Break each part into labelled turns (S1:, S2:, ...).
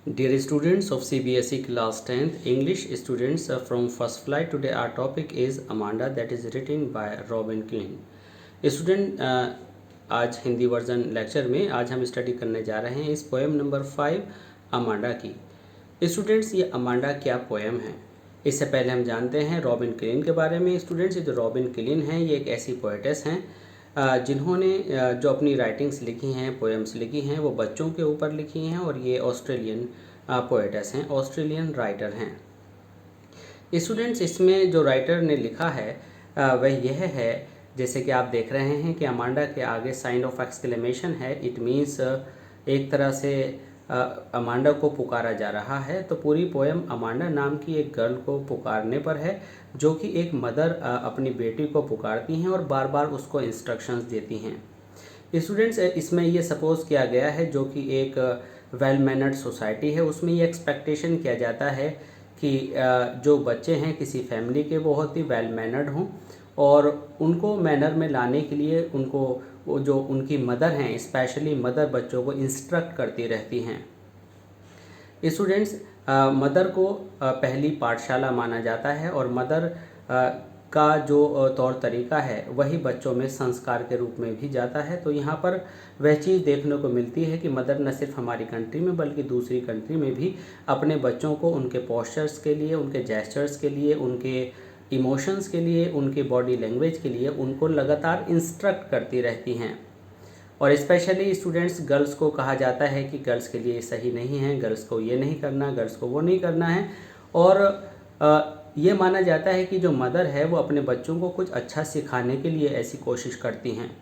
S1: Dear students of CBSE class 10th English students from first flight, today our topic is Amanda, that is written by Robin Klein. Student आज Hindi version lecture में आज हम study करने जा रहे हैं इस पोएम नंबर 5 अमांडा की। स्टूडेंट्स, ये अमांडा क्या पोएम है? इससे पहले हम जानते हैं रॉबिन क्लीन के बारे में। स्टूडेंट्स, ये जो रॉबिन क्लीन हैं ये एक ऐसी पोएटेस हैं जिन्होंने जो अपनी राइटिंग्स लिखी हैं, पोएम्स लिखी हैं, वो बच्चों के ऊपर लिखी हैं और ये ऑस्ट्रेलियन पोएटेस हैं, ऑस्ट्रेलियन राइटर हैं। स्टूडेंट्स, इसमें जो राइटर ने लिखा है वह यह है, जैसे कि आप देख रहे हैं कि अमांडा के आगे साइन ऑफ एक्सक्लेमेशन है। इट मीन्स एक तरह से अमांडा को पुकारा जा रहा है। तो पूरी पोएम अमांडा नाम की एक गर्ल को पुकारने पर है, जो कि एक मदर अपनी बेटी को पुकारती हैं और बार बार उसको इंस्ट्रक्शंस देती हैं। स्टूडेंट्स, इसमें ये सपोज किया गया है, जो कि एक वेल मैनर्ड सोसाइटी है, उसमें ये एक्सपेक्टेशन किया जाता है कि जो बच्चे हैं किसी फैमिली के बहुत ही वेल मैनर्ड हों और उनको मैनर में लाने के लिए उनको वो जो उनकी मदर हैं, स्पेशली मदर बच्चों को इंस्ट्रक्ट करती रहती हैं। स्टूडेंट्स, मदर को पहली पाठशाला माना जाता है और मदर का जो तौर तरीका है वही बच्चों में संस्कार के रूप में भी जाता है। तो यहाँ पर वह चीज़ देखने को मिलती है कि मदर न सिर्फ हमारी कंट्री में बल्कि दूसरी कंट्री में भी अपने बच्चों को उनके पोस्चर्स के लिए, उनके जेस्चर्स के लिए, उनके इमोशंस के लिए, उनके बॉडी लैंग्वेज के लिए उनको लगातार इंस्ट्रक्ट करती रहती हैं। और स्पेशली स्टूडेंट्स, गर्ल्स को कहा जाता है कि गर्ल्स के लिए सही नहीं है, गर्ल्स को ये नहीं करना, गर्ल्स को वो नहीं करना है। और ये माना जाता है कि जो मदर है वो अपने बच्चों को कुछ अच्छा सिखाने के लिए ऐसी कोशिश करती हैं।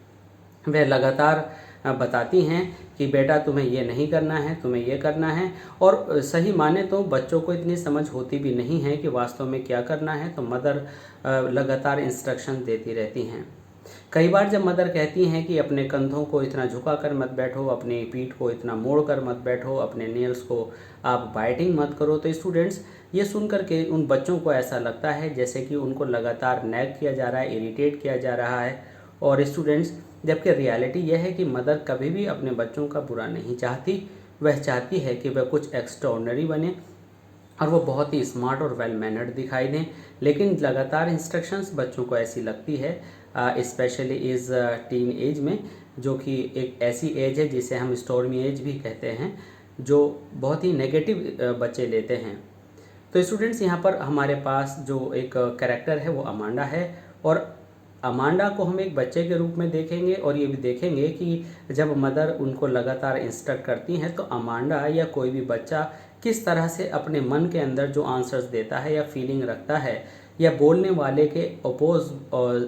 S1: वह लगातार बताती हैं कि बेटा तुम्हें ये नहीं करना है, तुम्हें ये करना है। और सही माने तो बच्चों को इतनी समझ होती भी नहीं है कि वास्तव में क्या करना है, तो मदर लगातार इंस्ट्रक्शन देती रहती हैं। कई बार जब मदर कहती हैं कि अपने कंधों को इतना झुका कर मत बैठो, अपनी पीठ को इतना मोड़ कर मत बैठो, अपने नेल्स को आप बाइटिंग मत करो, तो स्टूडेंट्स ये सुनकर के उन बच्चों को ऐसा लगता है जैसे कि उनको लगातार नैग किया जा रहा है, इरिटेट किया जा रहा है। और स्टूडेंट्स, जबकि रियलिटी यह है कि मदर कभी भी अपने बच्चों का बुरा नहीं चाहती। वह चाहती है कि वह कुछ एक्स्ट्राऑर्डिनरी बने और वो बहुत ही स्मार्ट और वेल मैनर्ड दिखाई दें। लेकिन लगातार इंस्ट्रक्शंस बच्चों को ऐसी लगती है, स्पेशली इस टीन एज में, जो कि एक ऐसी एज है जिसे हम स्टॉर्मी एज भी कहते हैं, जो बहुत ही नेगेटिव बच्चे लेते हैं। तो स्टूडेंट्स, यहाँ पर हमारे पास जो एक कैरेक्टर है वो अमांडा है और अमांडा को हम एक बच्चे के रूप में देखेंगे और ये भी देखेंगे कि जब मदर उनको लगातार इंस्ट्रक्ट करती हैं तो अमांडा या कोई भी बच्चा किस तरह से अपने मन के अंदर जो आंसर्स देता है या फीलिंग रखता है या बोलने वाले के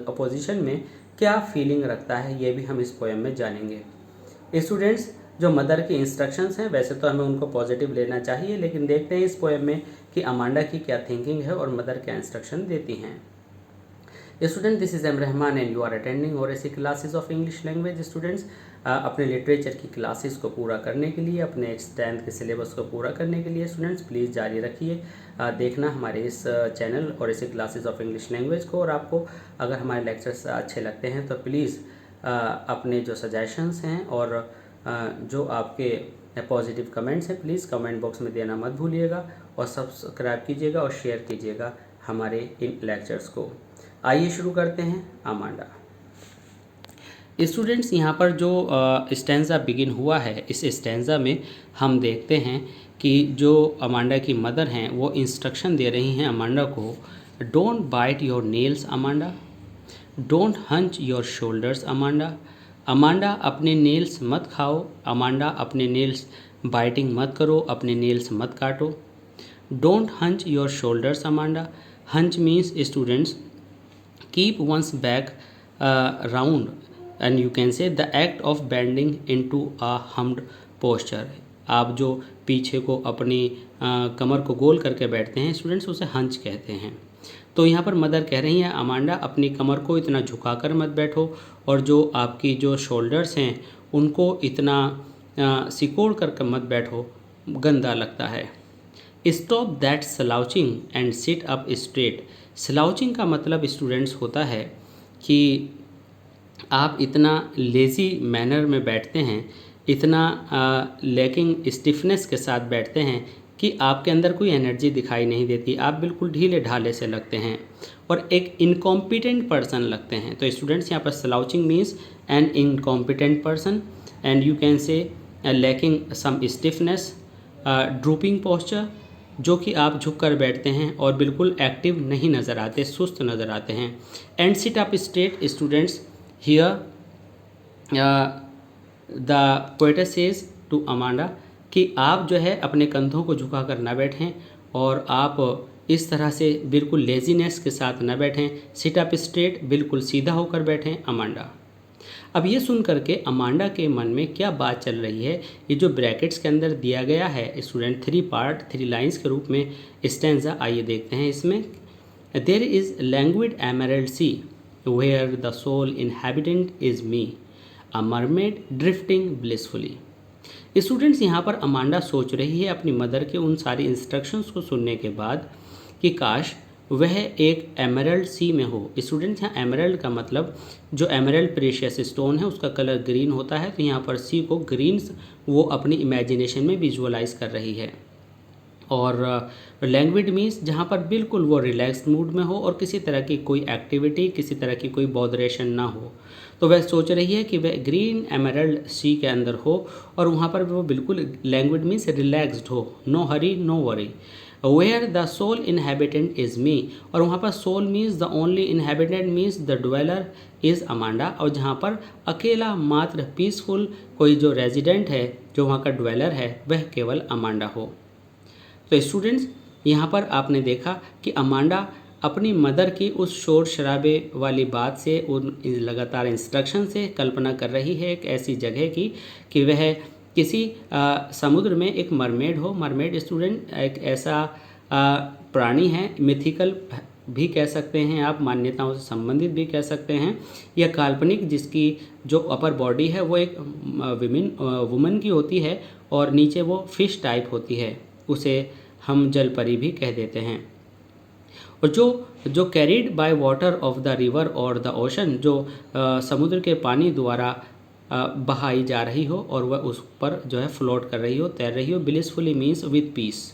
S1: अपोजिशन में क्या फीलिंग रखता है, ये भी हम इस पोएम में जानेंगे। स्टूडेंट्स, जो मदर की इंस्ट्रक्शंस हैं वैसे तो हमें उनको पॉजिटिव लेना चाहिए, लेकिन देखते हैं इस पोएम में कि अमांडा की क्या थिंकिंग है और मदर क्या इंस्ट्रक्शन देती हैं। Student, this is M Rahman and you are attending our easy classes of English language. Students, अपने लिटरेचर की क्लासेस को पूरा करने के लिए, अपने 10th के सिलेबस को पूरा करने के लिए स्टूडेंट्स प्लीज़ जारी रखिए देखना हमारे इस चैनल और ऐसे क्लासेस ऑफ इंग्लिश लैंग्वेज को। और आपको अगर हमारे लेक्चर्स अच्छे लगते हैं तो प्लीज़ अपने जो सजेशंस हैं और जो आपके पॉजिटिव कमेंट्स हैं प्लीज़ कमेंट बॉक्स में देना मत भूलिएगा और सब्सक्राइब कीजिएगा और शेयर कीजिएगा हमारे इन लेक्चर्स को। आइए शुरू करते हैं अमांडा। स्टूडेंट्स, यहाँ पर जो स्टैंजा बिगिन हुआ है, इस स्टैंजा में हम देखते हैं कि जो अमांडा की मदर हैं वो इंस्ट्रक्शन दे रही हैं अमांडा को, don't bite your nails Amanda, don't hunch your shoulders Amanda. Amanda, अपने नेल्स मत खाओ, अमांडा अपने नेल्स बाइटिंग मत करो, अपने नेल्स मत काटो। Don't hunch your shoulders Amanda, hunch means students keep one's back round and you can say the act of bending into a humped posture। आप जो पीछे को अपनी कमर को गोल करके बैठते हैं स्टूडेंट्स, उसे हंच कहते हैं। तो यहाँ पर मदर कह रही हैं अमांडा अपनी कमर को इतना झुकाकर मत बैठो और जो आपकी जो शोल्डर्स हैं उनको इतना सिकोड़ कर मत बैठो, गंदा लगता है। Stop that slouching and sit up straight. Slouching का मतलब स्टूडेंट्स होता है कि आप इतना लेज़ी मैनर में बैठते हैं इतना लैकिंग स्टिफनेस के साथ बैठते हैं कि आपके अंदर कोई एनर्जी दिखाई नहीं देती, आप बिल्कुल ढीले ढाले से लगते हैं और एक इनकॉम्पिटेंट पर्सन लगते हैं। तो स्टूडेंट्स यहाँ पर slouching means an incompetent person and you can say lacking some stiffness, drooping posture, जो कि आप झुक कर बैठते हैं और बिल्कुल एक्टिव नहीं नज़र आते, सुस्त नज़र आते हैं। And sit up straight students here the poetess says to Amanda कि आप जो है अपने कंधों को झुका कर ना बैठें और आप इस तरह से बिल्कुल लेजीनेस के साथ ना बैठें। सिट अप स्ट्रेट, बिल्कुल सीधा होकर बैठें अमांडा। अब ये सुन करके अमांडा के मन में क्या बात चल रही है, ये जो ब्रैकेट्स के अंदर दिया गया है स्टूडेंट 3 पार्ट 3 लाइन्स के रूप में स्टैंजा, आइए देखते हैं इसमें। There is languid emerald sea where the sole inhabitant is me, a mermaid drifting blissfully. Students यहाँ पर अमांडा सोच रही है अपनी मदर के उन सारी इंस्ट्रक्शंस को सुनने के बाद कि काश वह एक एमरल्ड सी में हो। स्टूडेंट्स यहाँ एमरल्ड का मतलब जो एमरल्ड प्रेशियस स्टोन है उसका कलर ग्रीन होता है, तो यहाँ पर सी को ग्रीन वो अपनी इमेजिनेशन में विजुअलाइज कर रही है। और लैंग्विड मीन्स जहाँ पर बिल्कुल वो रिलैक्स्ड मूड में हो और किसी तरह की कोई एक्टिविटी, किसी तरह की कोई बॉदरेशन ना हो। तो वह सोच रही है कि वह ग्रीन एमरल्ड सी के अंदर हो और वहाँ पर वो बिल्कुल लैंग्विड मीन्स रिलैक्स्ड हो, no hurry no worry. Where the sole inhabitant is me, और वहाँ पर sole means the only inhabitant means the dweller is Amanda, और जहाँ पर अकेला मात्र पीसफुल कोई जो रेजिडेंट है, जो वहाँ का ड्वेलर है, वह केवल अमांडा हो। तो स्टूडेंट्स यहाँ पर आपने देखा कि अमांडा अपनी मदर की उस शोर शराबे वाली बात से, उन लगातार इंस्ट्रक्शन से कल्पना कर रही है एक ऐसी जगह की कि वह किसी समुद्र में एक मरमेड हो। मरमेड स्टूडेंट एक ऐसा प्राणी है, मिथिकल भी कह सकते हैं आप, मान्यताओं से संबंधित भी कह सकते हैं, या काल्पनिक, जिसकी जो अपर बॉडी है वो एक वुमन की होती है और नीचे वो फिश टाइप होती है, उसे हम जल परी भी कह देते हैं। और जो carried by water of the river और द ओशन, जो समुद्र के पानी द्वारा बहाई जा रही हो और वह उस पर जो है फ्लोट कर रही हो, तैर रही हो। Blissfully means with piece.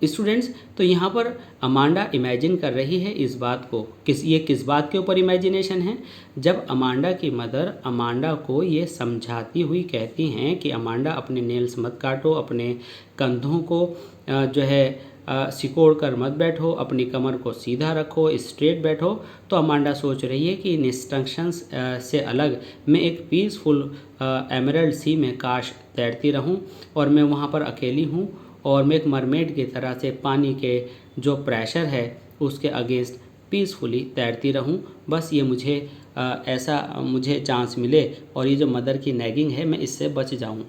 S1: Students तो यहाँ पर अमांडा इमेजिन कर रही है इस बात को, किस बात के ऊपर इमेजिनेशन है, जब अमांडा की मदर अमांडा को ये समझाती हुई कहती हैं कि अमांडा अपने नेल्स मत काटो, अपने कंधों को जो है सिकोड़ कर मत बैठो, अपनी कमर को सीधा रखो, स्ट्रेट बैठो। तो अमांडा सोच रही है कि इन इंस्ट्रक्शंस से अलग मैं एक पीसफुल एमरल्ड सी में काश तैरती रहूं और मैं वहां पर अकेली हूं और मैं एक मरमेड की तरह से पानी के जो प्रेशर है उसके अगेंस्ट पीसफुली तैरती रहूं। बस ये मुझे ऐसा मुझे चांस मिले और ये जो मदर की नैगिंग है मैं इससे बच जाऊं।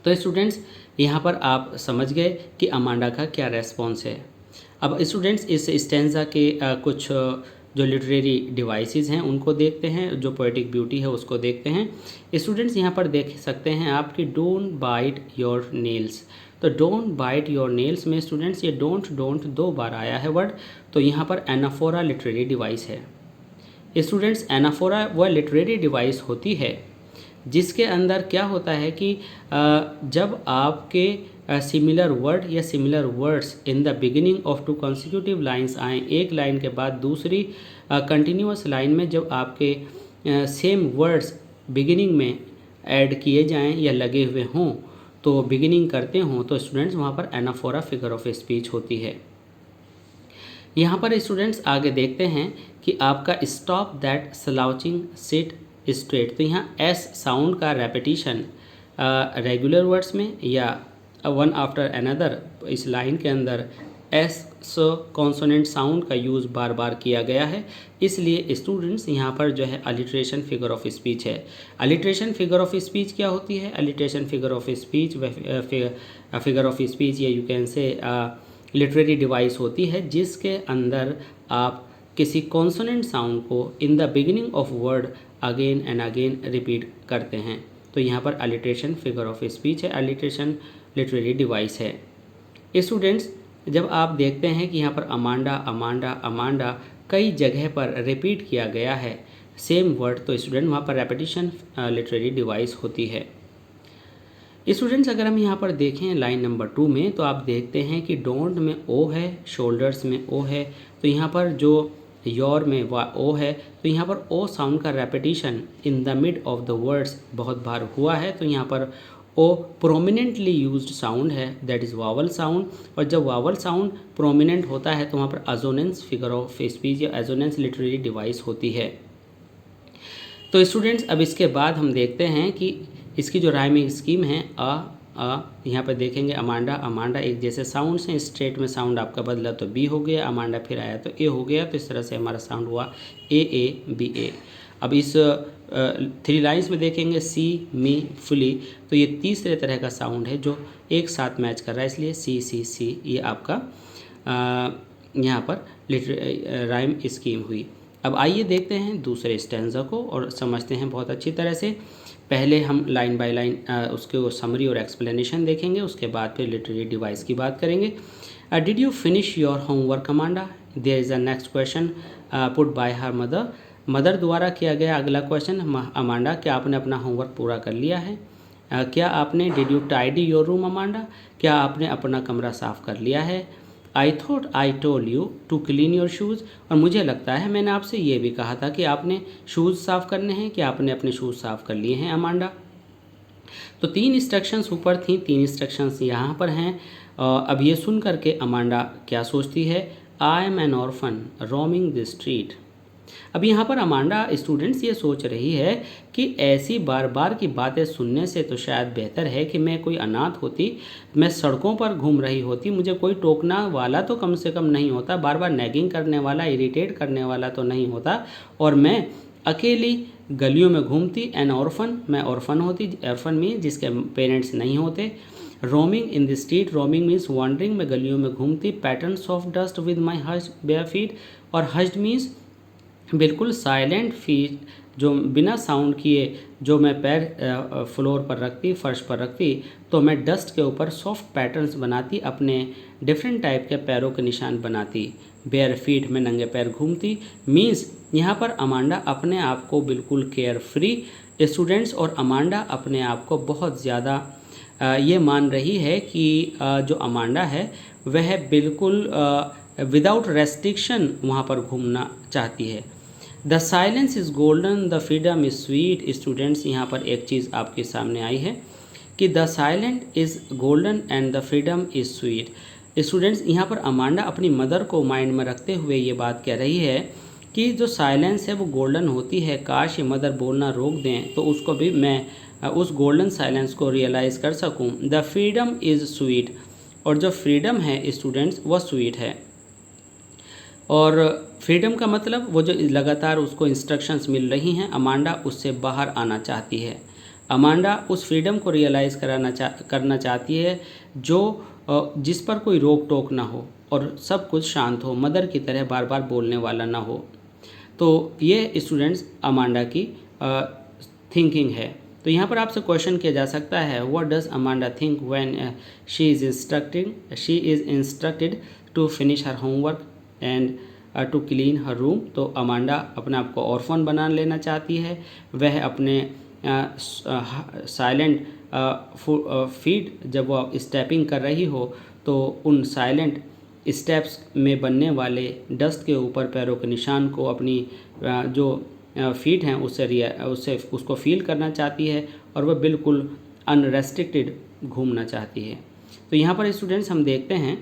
S1: तो स्टूडेंट्स यहाँ पर आप समझ गए कि अमांडा का क्या रेस्पॉन्स है। अब स्टूडेंट्स इस स्टेंजा के कुछ जो लिटरेरी डिवाइसेस हैं उनको देखते हैं, जो पोएटिक ब्यूटी है उसको देखते हैं। स्टूडेंट्स यहाँ पर देख सकते हैं आपकी डोंट बाइट योर नेल्स। तो डोंट बाइट योर नेल्स में स्टूडेंट्स ये डोंट 2 बार आया है वर्ड, तो यहाँ पर एनाफोरा लिटरेरी डिवाइस है। स्टूडेंट्स एनाफोरा वह लिटरेरी डिवाइस होती है जिसके अंदर क्या होता है कि जब आपके सिमिलर वर्ड या similar words in the beginning of 2 consecutive lines आएँ, एक लाइन के बाद दूसरी कंटिन्यूअस लाइन में जब आपके सेम वर्ड्स बिगिनिंग में ऐड किए जाएं या लगे हुए हों, तो बिगिनिंग करते हों, तो स्टूडेंट्स वहाँ पर एनाफोरा फिगर ऑफ स्पीच होती है। यहाँ पर स्टूडेंट्स आगे देखते हैं कि आपका stop that slouching sit straight. तो यहाँ एस साउंड का रेपिटिशन रेगुलर वर्ड्स में या वन आफ्टर अनदर, इस लाइन के अंदर एस कॉन्सोनेंट साउंड का यूज़ बार बार किया गया है, इसलिए स्टूडेंट्स यहाँ पर जो है अलिट्रेशन फिगर ऑफ स्पीच है। अलिट्रेशन फिगर ऑफ स्पीच क्या होती है? Alliteration figure of speech figure of speech या you can say literary device होती है जिसके अंदर आप किसी कॉन्सोनेंट साउंड को in the beginning of word again and again repeat करते हैं। तो यहाँ पर अलिट्रेशन फिगर ऑफ स्पीच है, अलिट्रेशन लिटरेरी डिवाइस है। स्टूडेंट्स जब आप देखते हैं कि यहाँ पर अमांडा अमांडा अमांडा कई जगह पर रिपीट किया गया है सेम वर्ड, तो स्टूडेंट वहाँ पर रेपिटिशन लिटरेरी डिवाइस होती है। स्टूडेंट्स अगर हम यहाँ पर देखें लाइन नंबर 2 में, तो आप देखते हैं कि डोंट में ओ है, शोल्डर्स में ओ है, तो यहाँ पर जो योर में ओ है, तो यहाँ पर ओ साउंड का repetition in the mid of the words बहुत बार हुआ है, तो यहाँ पर ओ प्रोमिनेंटली यूज्ड साउंड है, दैट इज़ वावल साउंड। और जब वावल साउंड प्रोमिनेंट होता है तो वहाँ पर एजोनेंस फिगर ऑफ स्पीच या एजोनेंस लिटरेरी डिवाइस होती है। तो स्टूडेंट्स अब इसके बाद हम देखते हैं कि इसकी जो राइमिंग स्कीम है यहाँ पर देखेंगे अमांडा अमांडा एक जैसे साउंड्स हैं, स्ट्रेट में साउंड आपका बदला तो बी हो गया, अमांडा फिर आया तो ए हो गया, तो इस तरह से हमारा साउंड हुआ ए बी ए। अब इस 3 लाइन्स में देखेंगे सी मी फुली, तो ये तीसरे तरह का साउंड है जो एक साथ मैच कर रहा है, इसलिए सी ये आपका यहाँ पर राइम स्कीम हुई। अब आइए देखते हैं दूसरे स्टैंजा को और समझते हैं बहुत अच्छी तरह से। पहले हम लाइन बाय लाइन उसके समरी और एक्सप्लेनेशन देखेंगे, उसके बाद फिर लिटरेरी डिवाइस की बात करेंगे। Did you finish your homework Amanda? There is a next question put by her mother. Mother द्वारा किया गया अगला क्वेश्चन, अमांडा क्या आपने अपना होमवर्क पूरा कर लिया है? क्या आपने did you tidy your room Amanda? क्या आपने अपना कमरा साफ़ कर लिया है? I thought I told you to clean your shoes. और मुझे लगता है मैंने आपसे ये भी कहा था कि आपने शूज़ साफ़ करने हैं, कि आपने अपने शूज़ साफ़ कर लिए हैं अमांडा? तो 3 इंस्ट्रक्शंस ऊपर थी, 3 इंस्ट्रक्शंस यहाँ पर हैं। अब ये सुन करके अमांडा क्या सोचती है? I am N orphan roaming the street. अब यहाँ पर अमांडा स्टूडेंट्स ये सोच रही है कि ऐसी बार बार की बातें सुनने से तो शायद बेहतर है कि मैं कोई अनाथ होती, मैं सड़कों पर घूम रही होती, मुझे कोई टोकना वाला तो कम से कम नहीं होता, बार बार नैगिंग करने वाला, इरिटेट करने वाला तो नहीं होता, और मैं अकेली गलियों में घूमती। एन ऑर्फन, मैं ऑर्फन होती, ऑर्फन मीन जिसके पेरेंट्स नहीं होते। Roaming in the street, roaming means wandering, मैं गलियों में घूमती। Patterns of dust with my hushed bare feet, और हस्ड मीन्स बिल्कुल साइलेंट फीट, जो बिना साउंड किए जो मैं पैर फ्लोर पर रखती, फर्श पर रखती, तो मैं डस्ट के ऊपर सॉफ्ट पैटर्न्स बनाती, अपने डिफरेंट टाइप के पैरों के निशान बनाती। बेयर फीट में नंगे पैर घूमती मीन्स यहाँ पर अमांडा अपने आप को बिल्कुल केयर फ्री स्टूडेंट्स, और अमांडा अपने आप को बहुत ज़्यादा ये मान रही है कि जो अमांडा है वह बिल्कुल विदाउट रेस्ट्रिक्शन वहाँ पर घूमना चाहती है। The silence is golden the freedom is sweet. Students यहाँ पर एक चीज़ आपके सामने आई है कि the silent is golden and the freedom is sweet. Students यहाँ पर अमांडा अपनी मदर को माइंड में रखते हुए ये बात कह रही है कि जो साइलेंस है वो गोल्डन होती है, काश ये मदर बोलना रोक दें तो उसको भी मैं उस गोल्डन साइलेंस को रियलाइज़ कर सकूं। द फ्रीडम इज़ स्वीट, और जो फ्रीडम है स्टूडेंट्स वह स्वीट है। और फ्रीडम का मतलब वो जो लगातार उसको इंस्ट्रक्शंस मिल रही हैं, अमांडा उससे बाहर आना चाहती है। अमांडा उस फ्रीडम को रियलाइज़ करना चाहती है जो जिस पर कोई रोक टोक ना हो और सब कुछ शांत हो, मदर की तरह बार बार बोलने वाला ना हो। तो ये स्टूडेंट्स अमांडा की थिंकिंग है। तो यहाँ पर आपसे क्वेश्चन किया जा सकता है, what does Amanda think when she is instructed to finish her homework and to clean her room. तो अमांडा अपने आप को ऑर्फन बना लेना चाहती है, वह अपने साइलेंट फीट जब वह स्टेपिंग कर रही हो तो उन साइलेंट स्टेप्स में बनने वाले डस्ट के ऊपर पैरों के निशान को अपनी जो फीट हैं उससे उसको फील करना चाहती है, और वह बिल्कुल अनरेस्ट्रिक्टेड घूमना चाहती है। तो यहाँ पर स्टूडेंट्स हम देखते हैं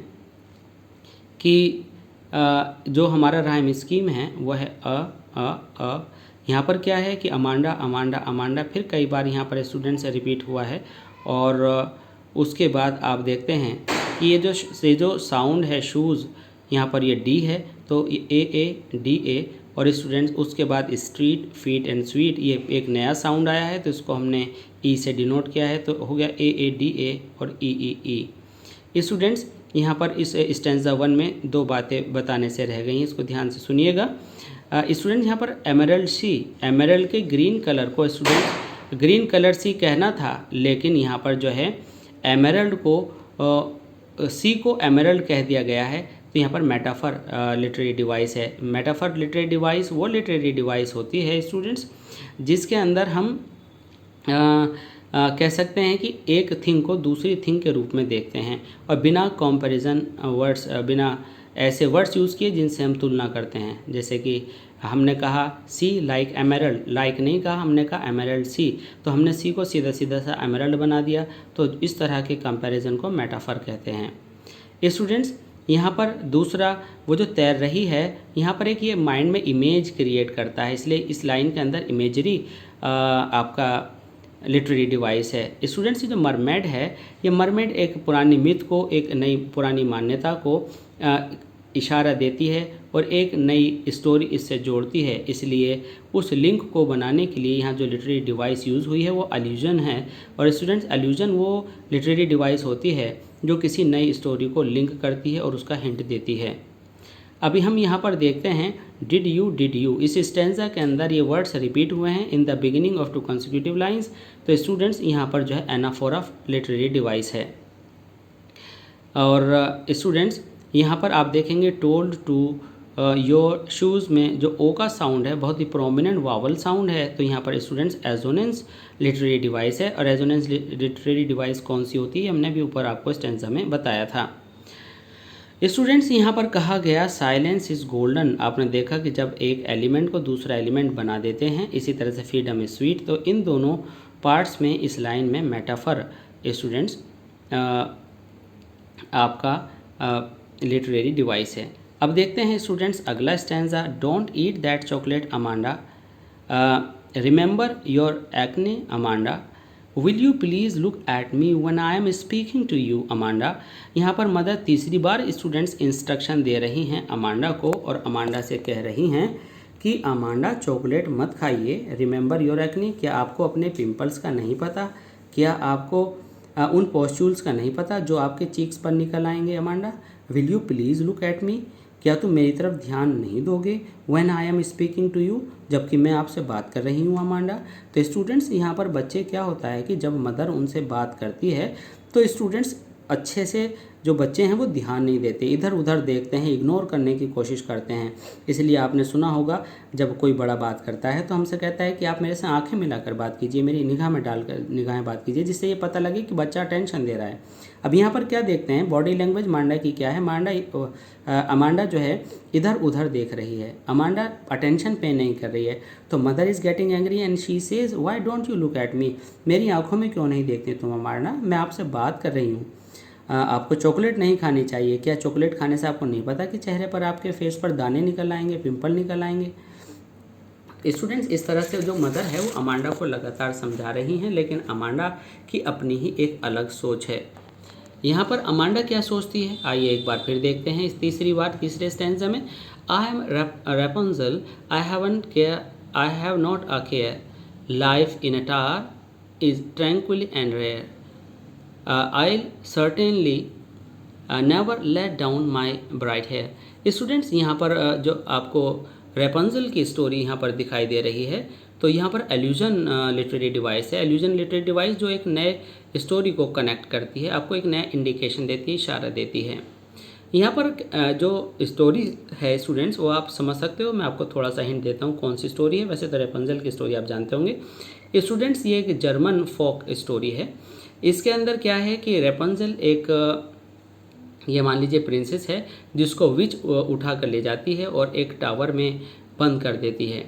S1: कि जो हमारा राइम स्कीम है वह है अ। यहाँ पर क्या है कि अमांडा अमांडा अमांडा फिर कई बार यहाँ पर स्टूडेंट से रिपीट हुआ है, और उसके बाद आप देखते हैं कि ये जो साउंड है शूज़, यहाँ पर ये डी है तो ए डी ए, और स्टूडेंट्स उसके बाद स्ट्रीट फीट एंड स्वीट, ये एक नया साउंड आया है तो इसको हमने ई से डिनोट किया है, तो हो गया ए डी ए और ई। स्टूडेंट्स यहाँ पर इस स्टैंजा 1 में 2 बातें बताने से रह गई हैं, इसको ध्यान से सुनिएगा। स्टूडेंट यहाँ पर एमरल्ड के ग्रीन कलर को स्टूडेंट ग्रीन कलर सी कहना था, लेकिन यहाँ पर जो है एमरल्ड को सी को एमरल्ड कह दिया गया है, तो यहाँ पर मेटाफर लिटरेरी डिवाइस है। मेटाफर लिटरेरी डिवाइस वो लिटरेरी डिवाइस होती है स्टूडेंट्स जिसके अंदर हम कह सकते हैं कि एक थिंग को दूसरी थिंग के रूप में देखते हैं, और बिना कंपैरिजन वर्ड्स, बिना ऐसे वर्ड्स यूज़ किए जिनसे हम तुलना करते हैं। जैसे कि हमने कहा सी लाइक एमेरल्ड, लाइक नहीं कहा, हमने कहा एमेरल्ड सी, तो हमने सी को सीधा सीधा सा एमेरल्ड बना दिया। तो इस तरह के कंपैरिजन को मेटाफर कहते हैं। स्टूडेंट्स, यहाँ पर दूसरा वो जो तैर रही है, यहाँ पर एक ये माइंड में इमेज क्रिएट करता है, इसलिए इस लाइन के अंदर इमेजरी आपका लिटरेरी डिवाइस है। स्टूडेंट्स, ये जो मरमेड है, ये मरमेड एक पुरानी मिथ को, एक नई पुरानी मान्यता को इशारा देती है और एक नई स्टोरी इससे जोड़ती है, इसलिए उस लिंक को बनाने के लिए यहाँ जो लिटरेरी डिवाइस यूज़ हुई है वो अलूजन है। और स्टूडेंट्स, अलूजन वो लिटरेरी डिवाइस होती है जो किसी नई स्टोरी को लिंक करती है और उसका हिंट देती है। अभी हम यहाँ पर देखते हैं डिड यू, इस स्टेंजा के अंदर ये वर्ड्स रिपीट हुए हैं in the beginning of 2 consecutive lines. तो स्टूडेंट्स, यहाँ पर जो है एनाफोर ऑफ लिटरेरी डिवाइस है। और स्टूडेंट्स, यहाँ पर आप देखेंगे टोल्ड टू योर शूज़ में जो ओ का साउंड है बहुत ही प्रोमिनेंट वावल साउंड है। तो यहाँ पर स्टूडेंट्स एजोनेंस लिटरेरी डिवाइस है, और एजोनेंस लिटरेरी डिवाइस कौन सी होती है हमने भी ऊपर आपको स्टेंजा में बताया था। स्टूडेंट्स, यहाँ पर कहा गया साइलेंस इज़ गोल्डन। आपने देखा कि जब एक एलिमेंट को दूसरा एलिमेंट बना देते हैं, इसी तरह से फ्रीडम इज स्वीट। तो इन दोनों पार्ट्स में इस लाइन में मेटाफर स्टूडेंट्स आपका लिटरेरी डिवाइस है। अब देखते हैं स्टूडेंट्स अगला stanza, don't eat that chocolate Amanda, remember your acne Amanda, will you please look at me when I am speaking to you Amanda. यहाँ पर मदर तीसरी बार स्टूडेंट्स इंस्ट्रक्शन दे रही हैं अमांडा को, और अमांडा से कह रही हैं कि अमांडा चॉकलेट मत खाइए, रिमेंबर योर एक्ने, क्या आपको अपने पिंपल्स का नहीं पता, क्या आपको उन पॉस्चुल्स का नहीं पता जो आपके चीक्स पर निकल आएंगे Amanda. Will you please look at me, क्या तुम मेरी तरफ ध्यान नहीं दोगे, when I am speaking to you, जबकि मैं आपसे बात कर रही हूँ अमांडा। तो स्टूडेंट्स, यहाँ पर बच्चे क्या होता है कि जब मदर उनसे बात करती है तो स्टूडेंट्स अच्छे से जो बच्चे हैं वो ध्यान नहीं देते, इधर उधर देखते हैं, इग्नोर करने की कोशिश करते हैं। इसलिए आपने सुना होगा जब कोई बड़ा बात करता है तो हमसे कहता है कि आप मेरे से आंखें मिलाकर बात कीजिए, मेरी निगाह में डालकर निगाहें बात कीजिए, जिससे ये पता लगे कि बच्चा अटेंशन दे रहा है। अब यहाँ पर क्या देखते हैं, बॉडी लैंग्वेज मांडा की क्या है, अमांडा जो है इधर उधर देख रही है, अमांडा अटेंशन पे नहीं कर रही है। तो mother is getting angry and she says why don't you look at मी, मेरी आंखों में क्यों नहीं देखते तुम अमांडा, मैं आपसे बात कर रही हूँ। आपको चॉकलेट नहीं खानी चाहिए, क्या चॉकलेट खाने से आपको नहीं पता कि चेहरे पर आपके फेस पर दाने निकल आएंगे, पिंपल निकल आएंगे। स्टूडेंट्स, इस तरह से जो मदर है वो अमांडा को लगातार समझा रही हैं, लेकिन अमांडा की अपनी ही एक अलग सोच है। यहाँ पर अमांडा क्या सोचती है, आइए एक बार फिर देखते हैं। इस तीसरे स्टैंजा में, I am Rapunzel, I have not a care, life in a tower is tranquil and rare, I'll certainly never let down my bright hair। Students, यहाँ पर जो आपको रेपंजल की स्टोरी यहाँ पर दिखाई दे रही है, तो यहाँ पर एल्यूजन लिटरेरी डिवाइस है। एल्यूजन लिटरेरी डिवाइस जो एक नए स्टोरी को कनेक्ट करती है, आपको एक नया इंडिकेशन देती है, इशारा देती है। यहाँ पर जो स्टोरी है स्टूडेंट्स वो आप समझ सकते हो, मैं आपको थोड़ा सा हिंट देता हूँ कौन सी स्टोरी है। वैसे तो रेपंजल की स्टोरी आप जानते होंगे स्टूडेंट्स, ये एक जर्मन फोक स्टोरी है। इसके अंदर क्या है कि रेपंजल एक ये मान लीजिए प्रिंसेस है जिसको विच उठा कर ले जाती है और एक टावर में बंद कर देती है।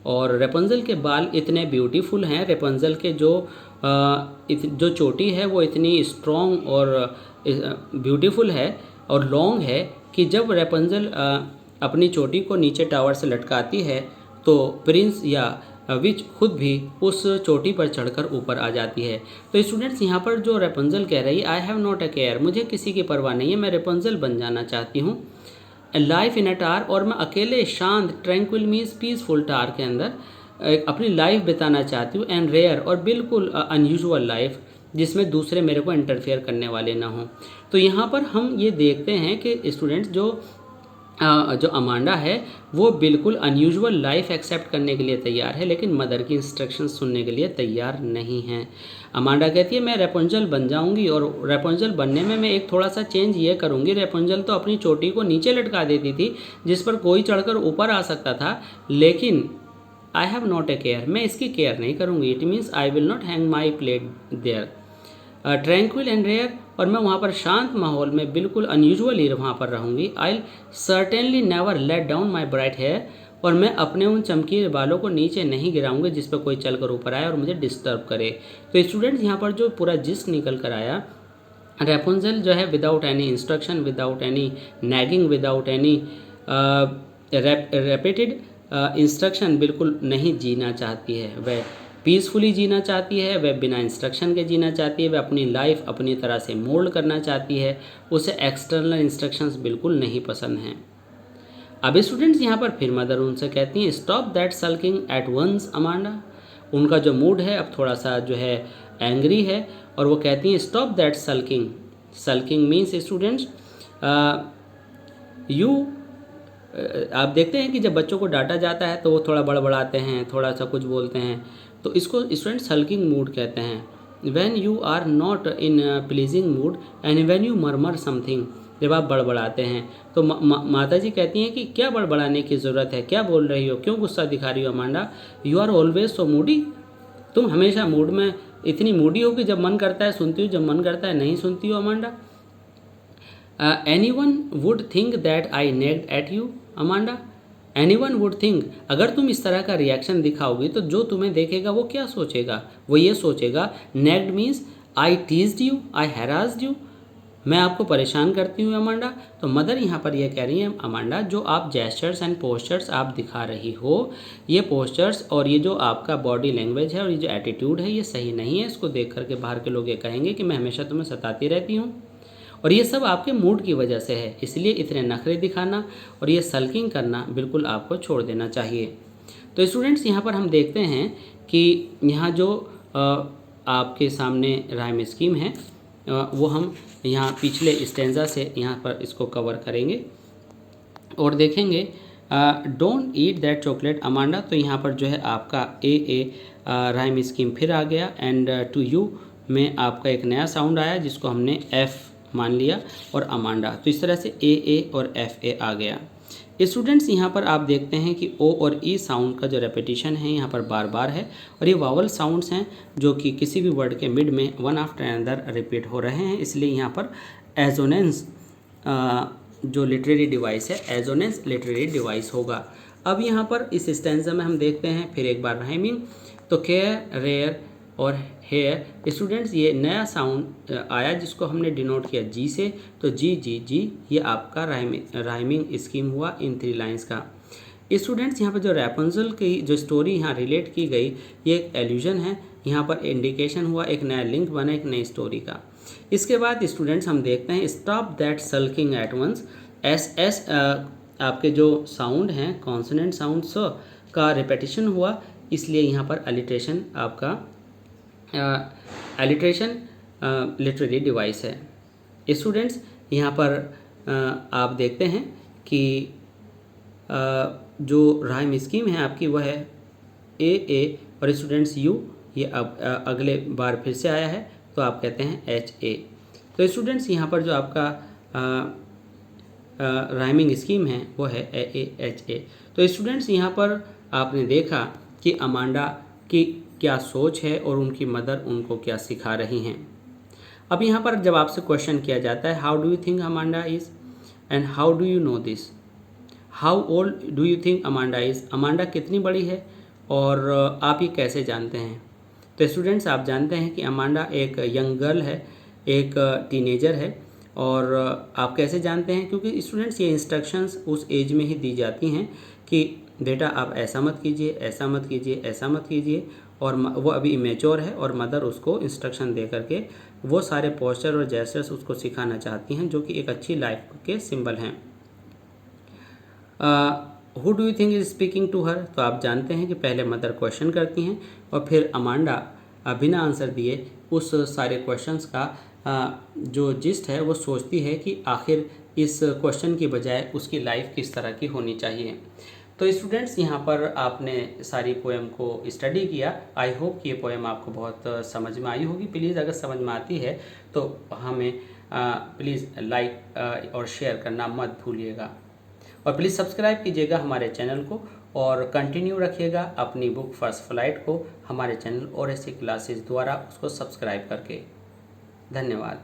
S1: और रेपंजल के बाल इतने ब्यूटीफुल हैं, रेपंजल के जो चोटी है वो इतनी स्ट्रॉन्ग और ब्यूटीफुल है और लॉन्ग है कि जब रेपंजल अपनी चोटी को नीचे टावर से लटकाती है तो प्रिंस या विच खुद भी उस चोटी पर चढ़कर ऊपर आ जाती है। तो स्टूडेंट्स, यहाँ पर जो रेपंजल कह रही है, आई हैव नॉट अ केयर, मुझे किसी की परवाह नहीं है, मैं रेपंजल बन जाना चाहती हूँ। लाइफ इन अ टार, और मैं अकेले शांत, ट्रैंक्विल मीन्स पीसफुल, टार के अंदर अपनी लाइफ बिताना चाहती हूँ। एंड रेयर, और बिल्कुल अनयूजुअल लाइफ जिसमें दूसरे मेरे को इंटरफेयर करने वाले ना हों। तो यहाँ पर हम ये देखते हैं कि स्टूडेंट्स जो अमांडा है वो बिल्कुल अनयूजुअल लाइफ एक्सेप्ट करने के लिए तैयार है, लेकिन मदर की इंस्ट्रक्शन सुनने के लिए तैयार नहीं है। अमांडा कहती है मैं रेपंजल बन जाऊंगी, और रेपंजल बनने में मैं एक थोड़ा सा चेंज ये करूंगी। रेपंजल तो अपनी चोटी को नीचे लटका देती थी जिस पर कोई चढ़कर ऊपर आ सकता था, लेकिन I have not a care, मैं इसकी केयर नहीं करूँगी। It means I will not hang my plait there. Tranquil and rare, और मैं वहाँ पर शांत माहौल में बिल्कुल अनयूजुअली वहाँ पर रहूँगी। I certainly never let down my bright hair, और मैं अपने उन चमकीले बालों को नीचे नहीं गिराऊंगी जिस पर कोई चल कर ऊपर आए और मुझे डिस्टर्ब करे। तो स्टूडेंट्स यहाँ पर जो पूरा जिस्ट निकल कर आया, रेपुंजल जो है without any instruction, without any nagging, without any repeated instruction बिल्कुल नहीं जीना चाहती है। वह पीसफुली जीना चाहती है, वह बिना इंस्ट्रक्शन के जीना चाहती है, वह अपनी लाइफ अपनी तरह से मोल्ड करना चाहती है। उसे एक्सटर्नल इंस्ट्रक्शंस बिल्कुल नहीं पसंद हैं। अब स्टूडेंट्स यहाँ पर फिर मदर उनसे कहती हैं stop that sulking at once Amanda. उनका जो मूड है अब थोड़ा सा जो है एंग्री है, और वो कहती हैं stop that sulking. Sulking means students आप देखते हैं कि जब बच्चों को डांटा जाता है तो वो थोड़ा बड़बड़ाते हैं, थोड़ा सा कुछ बोलते हैं, तो इसको स्टूडेंट सल्किंग मूड कहते हैं। When you are not in pleasing mood and when you murmur something, जब आप बड़बड़ाते हैं तो माता जी कहती हैं कि क्या बड़बड़ाने की ज़रूरत है, क्या बोल रही हो, क्यों गुस्सा दिखा रही हो Amanda, you are always so moody, तुम हमेशा मूड में इतनी मूडी हो कि जब मन करता है सुनती हो, जब मन करता है नहीं सुनती हो Amanda. Anyone would think that I nagged at you Amanda. Anyone would think, अगर तुम इस तरह का रिएक्शन दिखाओगी तो जो तुम्हें देखेगा वो क्या सोचेगा, वो ये सोचेगा nagged means I teased you, I harassed you, मैं आपको परेशान करती हूँ अमांडा। तो मदर यहाँ पर ये कह रही हैं अमांडा, जो आप जेस्चर्स एंड पोस्चर्स आप दिखा रही हो, ये पोस्चर्स और ये जो आपका बॉडी लैंग्वेज है और ये जो एटीट्यूड है ये सही नहीं है। इसको देख करके बाहर के लोग ये कहेंगे कि मैं हमेशा तुम्हें सताती रहती हूँ, और ये सब आपके मूड की वजह से है, इसलिए इतने नखरे दिखाना और ये सल्किंग करना बिल्कुल आपको छोड़ देना चाहिए। तो स्टूडेंट्स यहाँ पर हम देखते हैं कि यहाँ जो आपके सामने राइम स्कीम है वो हम यहाँ पिछले स्टेंजा से यहाँ पर इसको कवर करेंगे और देखेंगे। Don't eat that chocolate Amanda, तो यहाँ पर जो है आपका ए राइम स्कीम फिर आ गया, एंड टू यू में आपका एक नया साउंड आया जिसको हमने एफ मान लिया, और अमांडा, तो इस तरह से ए और एफ आ गया। स्टूडेंट्स यहाँ पर आप देखते हैं कि ओ और ई साउंड का जो रेपिटेशन है यहाँ पर बार बार है, और ये वावल साउंड्स हैं जो कि किसी भी वर्ड के मिड में वन आफ्टर अनदर रिपीट हो रहे हैं, इसलिए यहाँ पर एजोनेंस जो लिटरेरी डिवाइस है, एजोनेंस लिटरेरी डिवाइस होगा। अब यहाँ पर इस स्टेंजा में हम देखते हैं फिर एक बार राइमिंग, तो केयर, रेयर और हेयर। स्टूडेंट्स ये नया साउंड आया जिसको हमने डिनोट किया जी से, तो जी जी जी ये आपका राइमिंग स्कीम हुआ इन 3 लाइंस का। स्टूडेंट्स यहाँ पर जो रैपुंजल की जो स्टोरी यहाँ रिलेट की गई ये एक एल्यूजन है, यहाँ पर इंडिकेशन हुआ, एक नया लिंक बना एक नई स्टोरी का। इसके बाद स्टूडेंट्स हम देखते हैं stop that sulking at once. S आपके जो साउंड हैं कॉन्सोनेंट साउंड स का रिपीटिशन हुआ, इसलिए यहाँ पर अलिट्रेशन आपका अलिट्रेशन लिटरेरी डिवाइस है। स्टूडेंट्स यहाँ पर आप देखते हैं कि जो राइम स्कीम है आपकी वह है ए और स्टूडेंट्स यू ये अब अगले बार फिर से आया है, तो आप कहते हैं एच ए। तो स्टूडेंट्स यहाँ पर जो आपका राइमिंग स्कीम है वो है ए एच ए। तो स्टूडेंट्स यहाँ पर आपने देखा कि अमांडा की क्या सोच है और उनकी मदर उनको क्या सिखा रही हैं। अब यहाँ पर जब आपसे क्वेश्चन किया जाता है how do you think Amanda is and how do you know this, how old do you think Amanda is, Amanda कितनी बड़ी है और आप ये कैसे जानते हैं। तो स्टूडेंट्स आप जानते हैं कि अमांडा एक यंग गर्ल है, एक टीनेजर है, और आप कैसे जानते हैं, क्योंकि स्टूडेंट्स ये इंस्ट्रक्शंस उस एज में ही दी जाती हैं कि बेटा आप ऐसा मत कीजिए, ऐसा मत कीजिए, ऐसा मत कीजिए, और वो अभी इमेच्योर है और मदर उसको इंस्ट्रक्शन दे करके वो सारे पोस्चर और जेस्चर्स उसको सिखाना चाहती हैं जो कि एक अच्छी लाइफ के सिंबल हैं। Who do you think is speaking to her, तो आप जानते हैं कि पहले मदर क्वेश्चन करती हैं और फिर अमांडा बिना आंसर दिए उस सारे क्वेश्चंस का जो जिस्ट है वो सोचती है कि आखिर इस क्वेश्चन की बजाय उसकी लाइफ किस तरह की होनी चाहिए। तो स्टूडेंट्स यहाँ पर आपने सारी पोएम को स्टडी किया। आई होप कि ये पोएम आपको बहुत समझ में आई होगी। प्लीज़ अगर समझ में आती है तो हमें प्लीज़ लाइक और शेयर करना मत भूलिएगा, और प्लीज़ सब्सक्राइब कीजिएगा हमारे चैनल को और कंटिन्यू रखिएगा अपनी बुक फर्स्ट फ्लाइट को हमारे चैनल और ऐसी क्लासेस द्वारा उसको सब्सक्राइब करके। धन्यवाद।